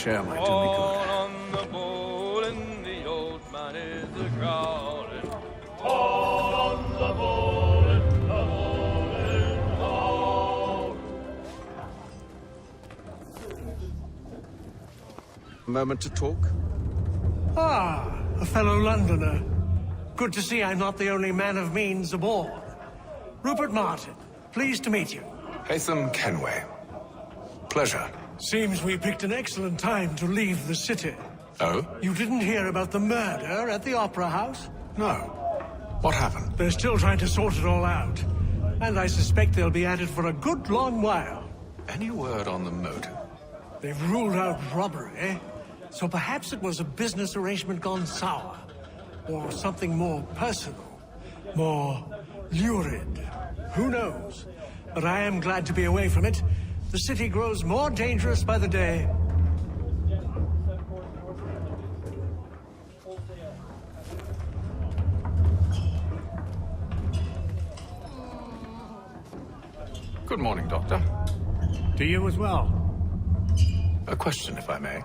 air might do me good. On the ball and the old man is a-growling. On the ball and the ball and all. Moment to talk? Ah, a fellow Londoner. Good to see I'm not the only man of means aboard. Rupert Martin, pleased to meet you. Haytham Kenway. Pleasure. Seems we picked an excellent time to leave the city. Oh? You didn't hear about the murder at the Opera House? No. What happened? They're still trying to sort it all out. And I suspect they'll be at it for a good long while. Any word on the motive? They've ruled out robbery, so perhaps it was a business arrangement gone sour. Or something more personal, more lurid. Who knows? But I am glad to be away from it. The city grows more dangerous by the day. Good morning, Doctor. To you as well. A question, if I may.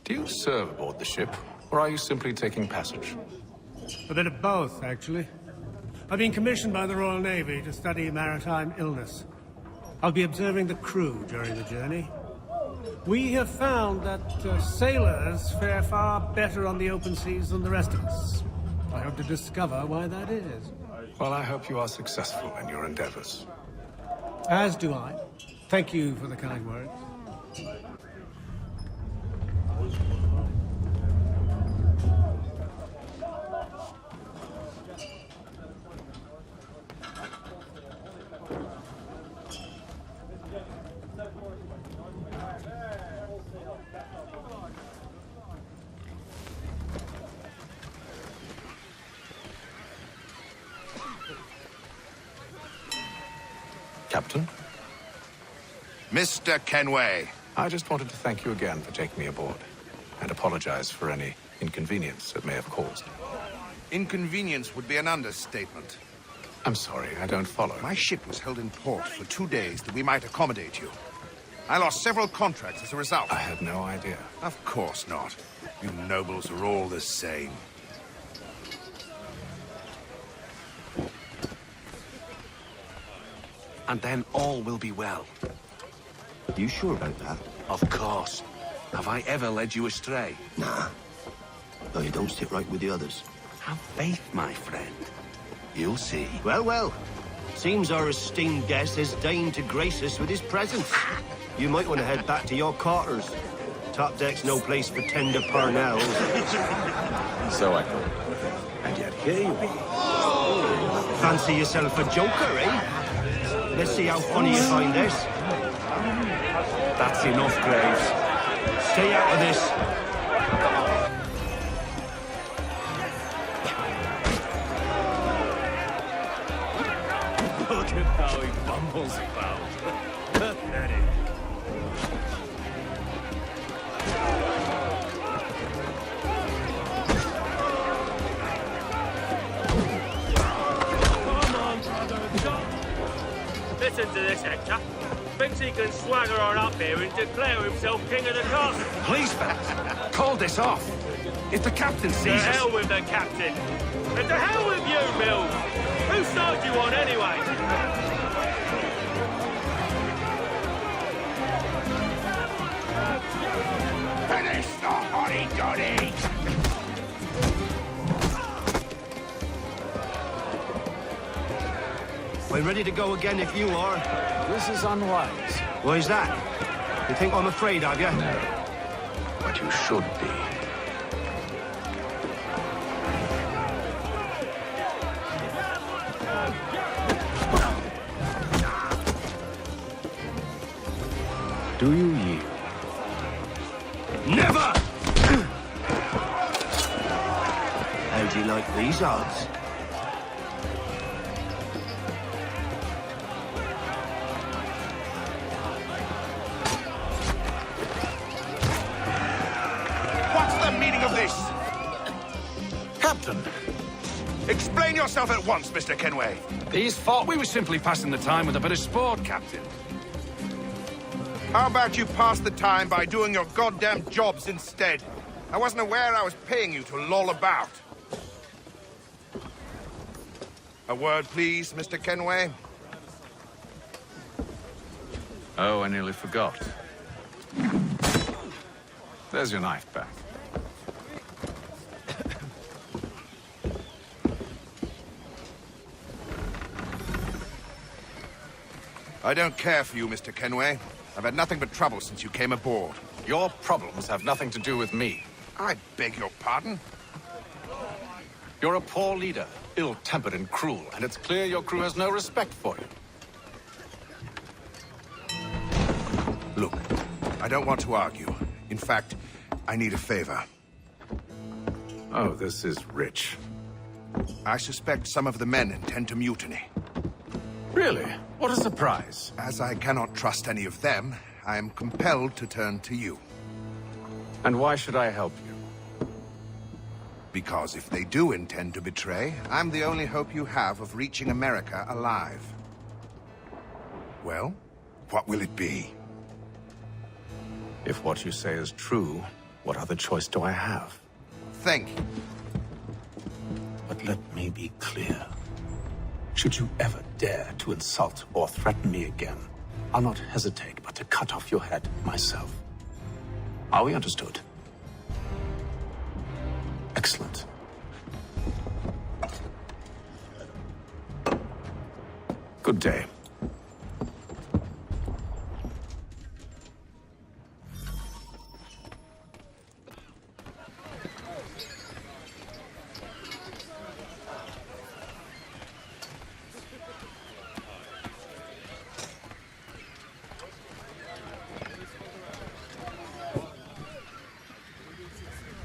Do you serve aboard the ship, or are you simply taking passage? A bit of both, actually. I've been commissioned by the Royal Navy to study maritime illness. I'll be observing the crew during the journey. We have found that sailors fare far better on the open seas than the rest of us. I hope to discover why that is. Well, I hope you are successful in your endeavors. As do I. Thank you for the kind words. Captain? Mr. Kenway. I just wanted to thank you again for taking me aboard, and apologize for any inconvenience it may have caused. Inconvenience would be an understatement. I'm sorry, I don't follow. My ship was held in port for 2 days that we might accommodate you. I lost several contracts as a result. I had no idea. Of course not. You nobles are all the same. And then all will be well. You sure about that? Of course. Have I ever led you astray? Nah. No, you don't sit right with the others. Have faith, my friend. You'll see. Well, well. Seems our esteemed guest has deigned to grace us with his presence. You might want to head back to your quarters. Top deck's no place for tender parnells. So I thought. And yet here you be. Fancy yourself a joker, eh? Let's see how funny you find this. That's enough, Graves. Stay out of this. Look at how he bumbles about. Pathetic. Come on, brother, jump! Listen to this, Hector. Thinks he can swagger on up here and declare himself king of the castle. Please, fellas, call this off. If the captain To sees us... hell with the captain. And to hell with you, Mills. Whose side you on, anyway? Finish the hotty-toddy! We're ready to go again if you are. This is unwise. Why's that? You think I'm afraid of you? But you should be. Do you yield? Never! How do you like these odds? What's the meaning of this? Captain, Explain yourself at once, Mr. Kenway. these thought we were simply passing the time with a bit of sport, Captain. How about you pass the time by doing your goddamn jobs instead? I wasn't aware I was paying you to loll about. A word, please, Mr. Kenway. Oh, I nearly forgot. There's your knife back. I don't care for you, Mr. Kenway. I've had nothing but trouble since you came aboard. Your problems have nothing to do with me. I beg your pardon? You're a poor leader, ill-tempered and cruel, and it's clear your crew has no respect for you. Look, I don't want to argue. In fact, I need a favor. Oh, this is rich. I suspect some of the men intend to mutiny. Really? What a surprise. As I cannot trust any of them, I am compelled to turn to you. And why should I help you? Because if they do intend to betray, I'm the only hope you have of reaching America alive. Well, what will it be? If what you say is true, what other choice do I have? Thank you. But let me be clear. Should you ever dare to insult or threaten me again, I'll not hesitate but to cut off your head myself. Are we understood? Excellent. Good day.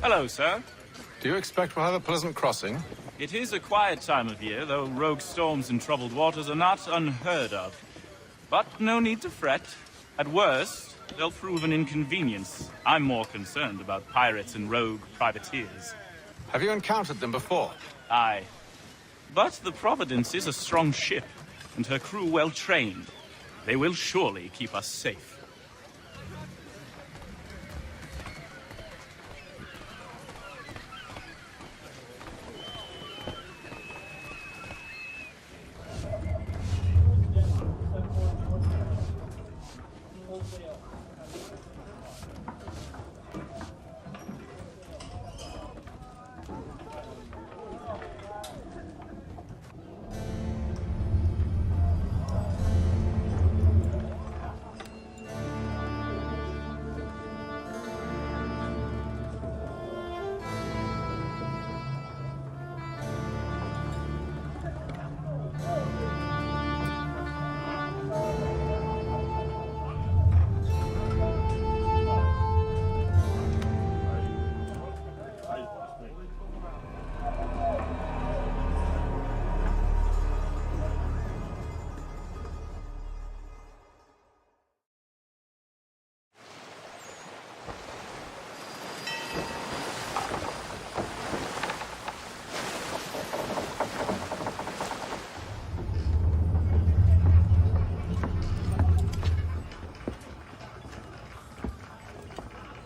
Hello, sir. Do you expect we'll have a pleasant crossing? It is a quiet time of year, though rogue storms and troubled waters are not unheard of. But no need to fret. At worst, they'll prove an inconvenience. I'm more concerned about pirates and rogue privateers. Have you encountered them before? Aye. But the Providence is a strong ship, and her crew well trained. They will surely keep us safe.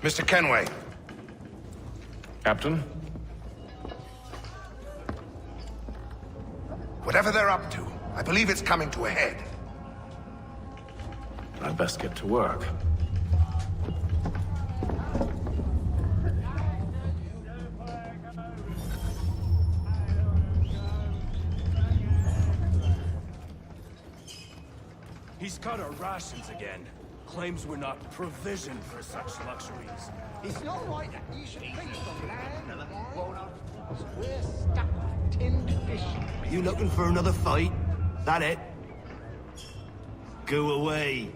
Mr. Kenway. Captain? Whatever they're up to, I believe it's coming to a head. I'd best get to work. He's cut our rations again. Claims we're not provisioned for such luxuries. It's not right that you should think of land. We're stuck with tinned fish. You looking for another fight? That it? Go away.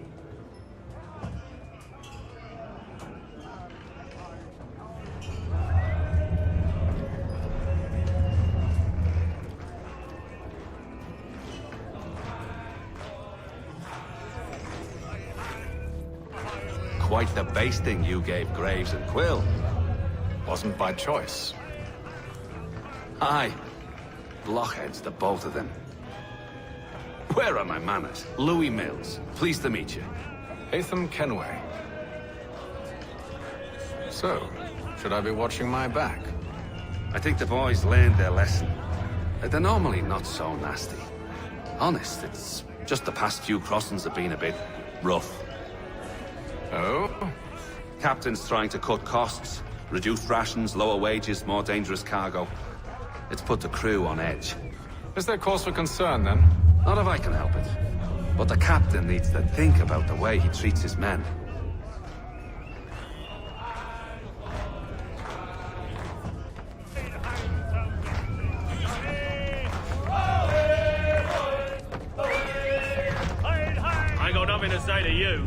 Quite the basting you gave Graves and Quill. Wasn't by choice. Aye. Blockheads, the both of them. Where are my manners? Louis Mills. Pleased to meet you. Haytham Kenway. So, should I be watching my back? I think the boys learned their lesson. They're normally not so nasty. Honest, it's just the past few crossings have been a bit rough. Oh? Captain's trying to cut costs. Reduced rations, lower wages, more dangerous cargo. It's put the crew on edge. Is there cause for concern, then? Not if I can help it. But the captain needs to think about the way he treats his men. I ain't got nothing to say to you.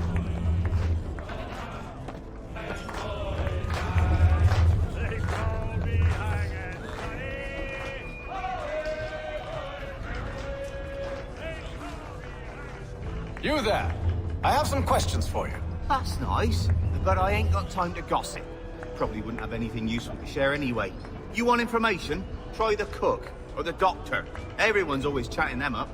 You there! I have some questions for you. That's nice, but I ain't got time to gossip. Probably wouldn't have anything useful to share anyway. You want information? Try the cook or the doctor. Everyone's always chatting them up.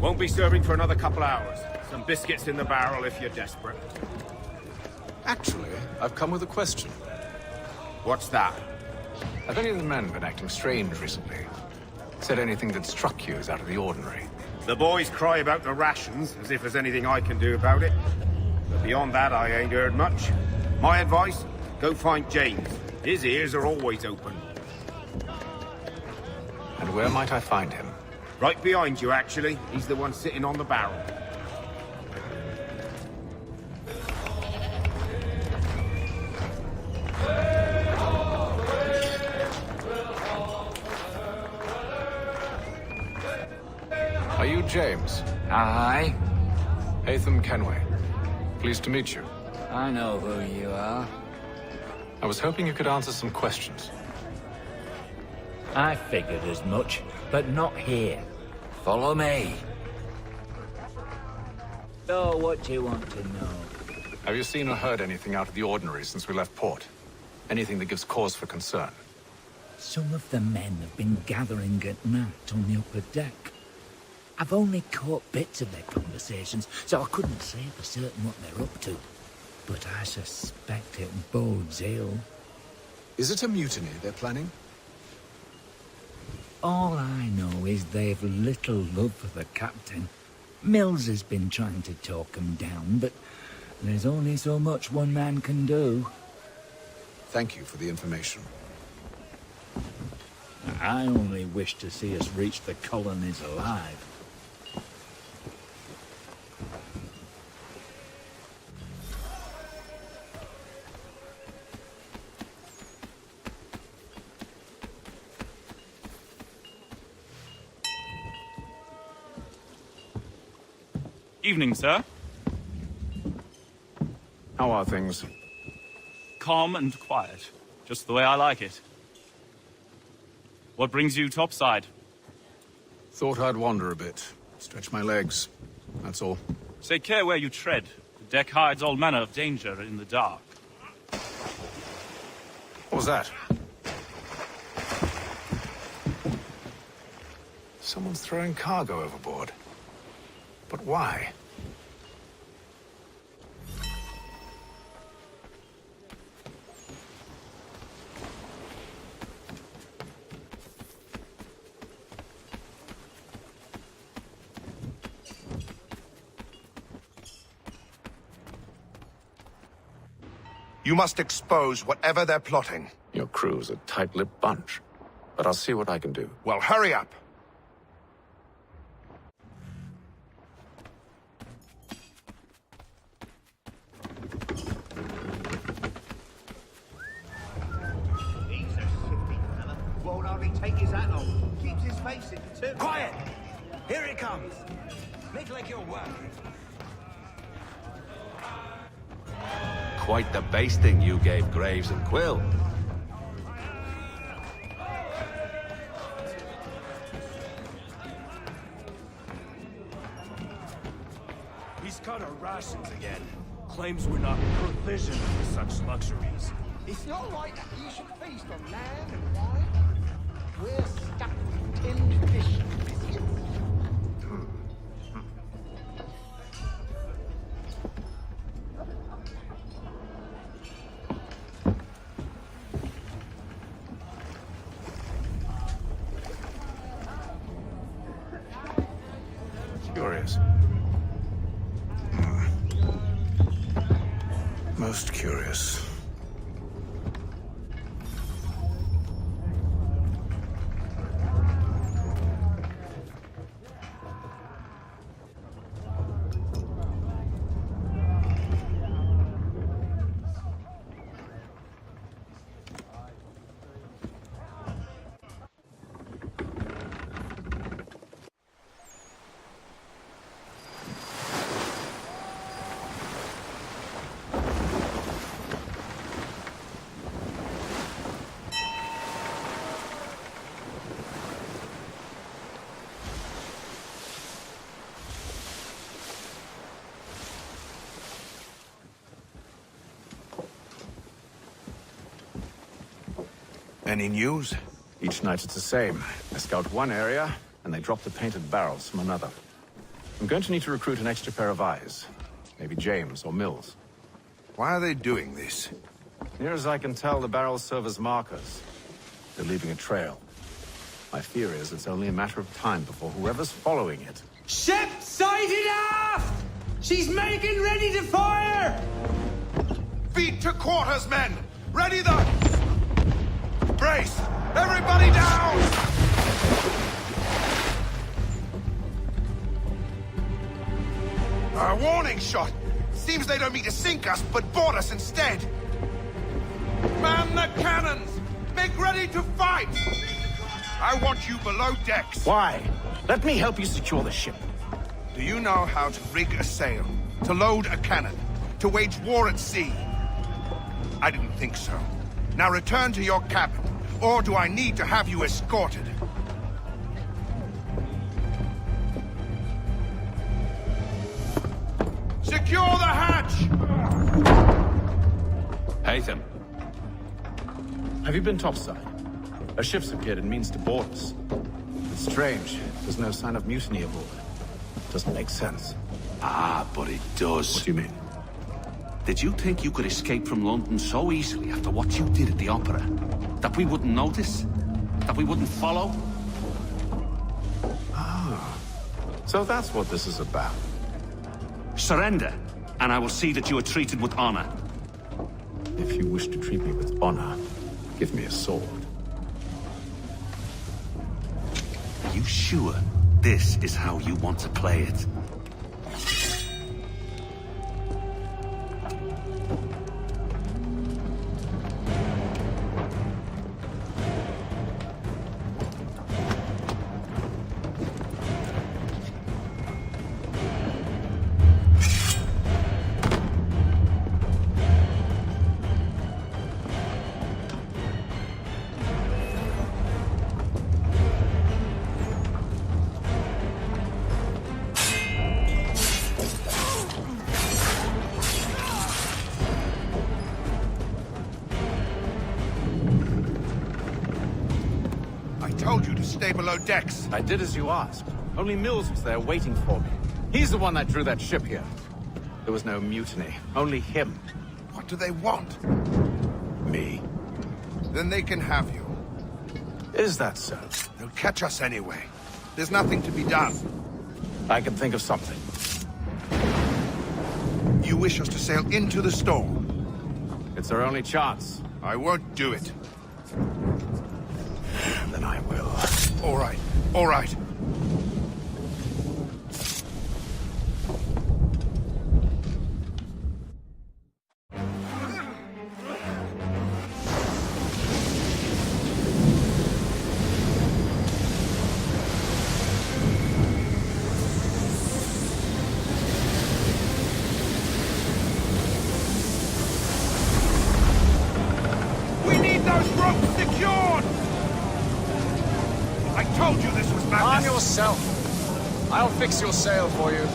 Won't be serving for another couple hours. Some biscuits in the barrel if you're desperate. Actually, I've come with a question. What's that? Have any of the men been acting strange recently? Said anything that struck you as out of the ordinary? The boys cry about the rations, as if there's anything I can do about it. But beyond that, I ain't heard much. My advice? Go find James. His ears are always open. And where might I find him? Right behind you, actually. He's the one sitting on the barrel. Are you James? Aye. Haytham Kenway. Pleased to meet you. I know who you are. I was hoping you could answer some questions. I figured as much, but not here. Follow me. So, what do you want to know? Have you seen or heard anything out of the ordinary since we left port? Anything that gives cause for concern? Some of the men have been gathering at night on the upper deck. I've only caught bits of their conversations, so I couldn't say for certain what they're up to. But I suspect it bodes ill. Is it a mutiny they're planning? All I know is they've little love for the captain. Mills has been trying to talk him down, but there's only so much one man can do. Thank you for the information. I only wish to see us reach the colonies alive. Evening, sir. How are things? Calm and quiet. Just the way I like it. What brings you topside? Thought I'd wander a bit. Stretch my legs. That's all. Take care where you tread. The deck hides all manner of danger in the dark. What was that? Someone's throwing cargo overboard. But why? You must expose whatever they're plotting. Your crew's a tight-lipped bunch. But I'll see what I can do. Well, hurry up. Won't hardly take his hat off. Keeps his face in too. Quiet! Here he comes. Make like you're worried. Quite the basting you gave Graves and Quill. Just cut our rations again. Claims we're not provisioned for such luxuries. It's not right that you should feast on land and wine. We're stuck with tinned fish and biscuits. Curious. Most curious. Any news? Each night it's the same. I scout one area, and they drop the painted barrels from another. I'm going to need to recruit an extra pair of eyes. Maybe James or Mills. Why are they doing this? Near as I can tell, the barrels serve as markers. They're leaving a trail. My fear is it's only a matter of time before whoever's following it... Ship sighted aft! She's making ready to fire! Feet to quarters, men! Ready the... Brace! Everybody down! A warning shot! Seems they don't mean to sink us, but board us instead! Man the cannons! Make ready to fight! I want you below decks! Why? Let me help you secure the ship. Do you know how to rig a sail? To load a cannon? To wage war at sea? I didn't think so. Now return to your cabin, or do I need to have you escorted? Secure the hatch! Haytham. Have you been topside? A ship's appeared and means to board us. It's strange. There's no sign of mutiny aboard. Doesn't make sense. Ah, but it does. What do you mean? Did you think you could escape from London so easily after what you did at the opera? That we wouldn't notice? That we wouldn't follow? Ah. So that's what this is about. Surrender, and I will see that you are treated with honor. If you wish to treat me with honor, give me a sword. Are you sure this is how you want to play it? Stay below decks. I did as you asked. Only Mills was there waiting for me. He's the one that drew that ship here. There was no mutiny. Only him. What do they want? Me. Then they can have you. Is that so? They'll catch us anyway. There's nothing to be done. I can think of something. You wish us to sail into the storm? It's our only chance. I won't do it. Then I will. All right. All right. We need those ropes secured! I told you this was madness! Arm yourself. I'll fix your sail for you.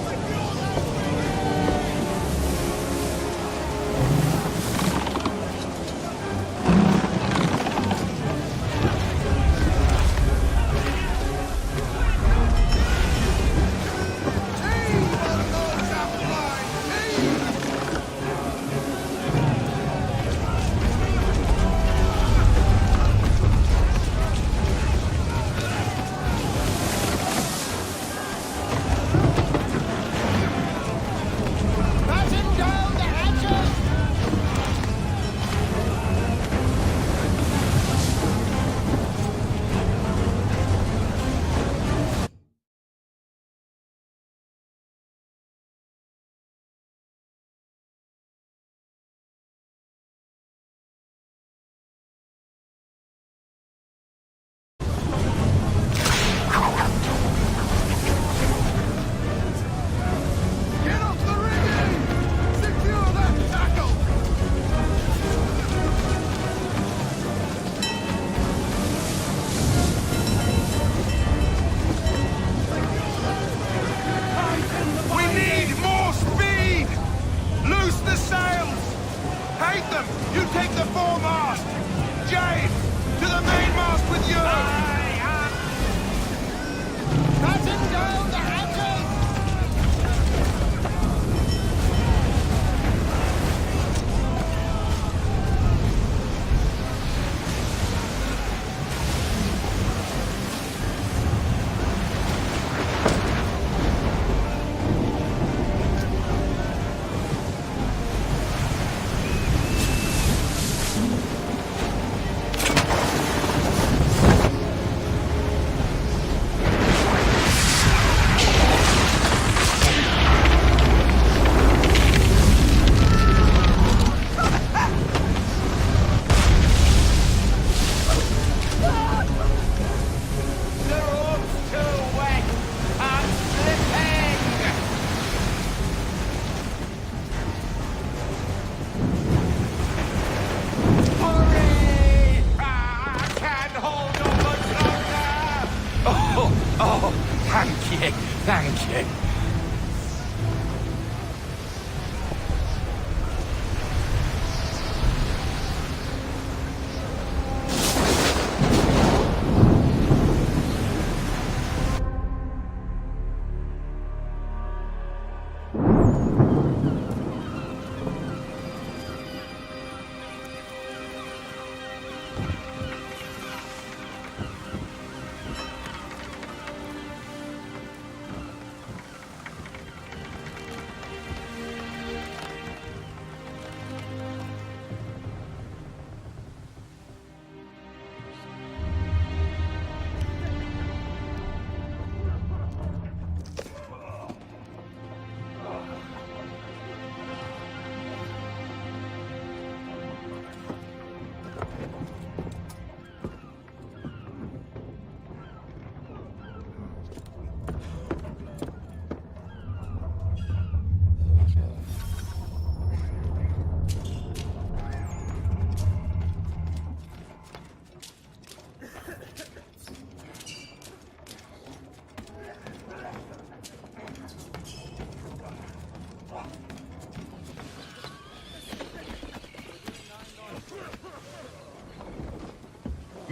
Thank you, thank you.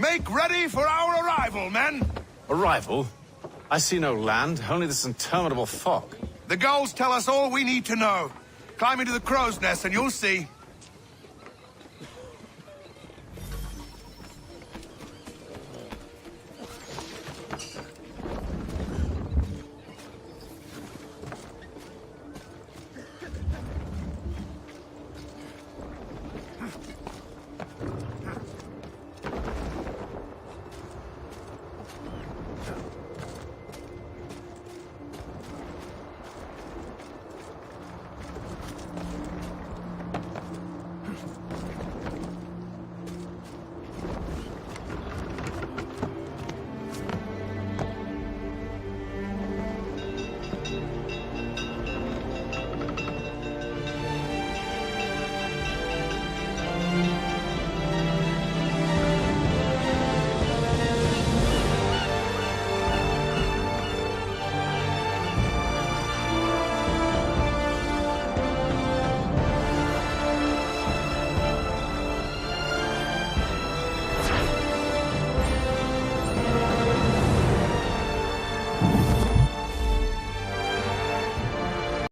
Make ready for our arrival, men! Arrival? I see no land, only this interminable fog. The gulls tell us all we need to know. Climb into the crow's nest and you'll see.